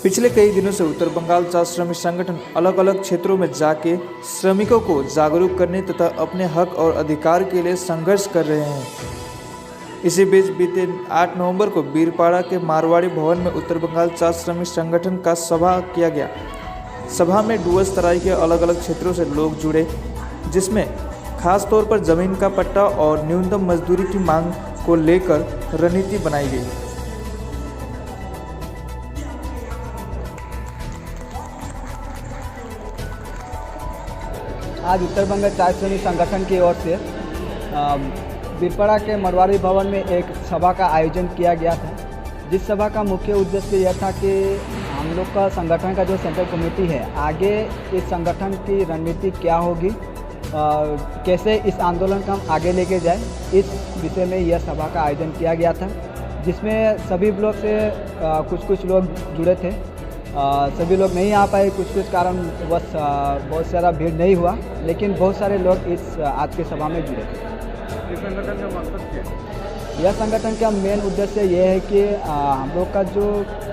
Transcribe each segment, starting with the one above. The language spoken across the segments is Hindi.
पिछले कई दिनों से उत्तर बंगाल चार श्रमिक संगठन अलग अलग क्षेत्रों में जाके श्रमिकों को जागरूक करने तथा अपने हक और अधिकार के लिए संघर्ष कर रहे हैं। इसी बीच बीते 8 नवंबर को बीरपाड़ा के मारवाड़ी भवन में उत्तर बंगाल चार श्रमिक संगठन का सभा किया गया। सभा में डुअर्स तराई के अलग अलग क्षेत्रों से लोग जुड़े, जिसमें खास तौर पर जमीन का पट्टा और न्यूनतम मजदूरी की मांग को लेकर रणनीति बनाई गई। आज उत्तर बंगाल चाय श्रमिक संगठन की ओर से बीरपाड़ा के मारवाड़ी भवन में एक सभा का आयोजन किया गया था, जिस सभा का मुख्य उद्देश्य यह था कि हम लोग का संगठन का जो सेंट्रल कमेटी है, आगे इस संगठन की रणनीति क्या होगी, कैसे इस आंदोलन को हम आगे लेके जाए, इस विषय में यह सभा का आयोजन किया गया था, जिसमें सभी ब्लॉक से कुछ लोग जुड़े थे। सभी लोग नहीं आ पाए, कुछ कारण बस बहुत सारा भीड़ नहीं हुआ, लेकिन बहुत सारे लोग इस आज के सभा में जुड़े थे। इस संगठन का मकसद क्या है? यह संगठन का मेन उद्देश्य ये है कि हम लोग का जो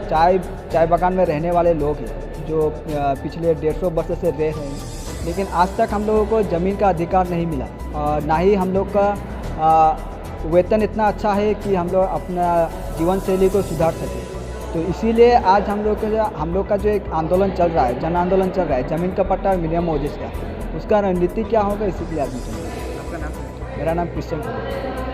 चाय बागान में रहने वाले लोग हैं, जो पिछले 150 वर्ष से रह रहे हैं, लेकिन आज तक हम लोगों को ज़मीन का अधिकार नहीं मिला और ना ही हम लोग का वेतन इतना अच्छा है कि हम लोग अपना जीवन शैली को सुधार सकें। तो इसीलिए आज हम लोग का जो एक आंदोलन चल रहा है, जन आंदोलन चल रहा है, ज़मीन का पट्टा और मिनिमम वेजेस का, उसका रणनीति क्या होगा, इसी के लिए आदमी चल रहा है। आपका नाम? मेरा नाम क्रिश्चियन है।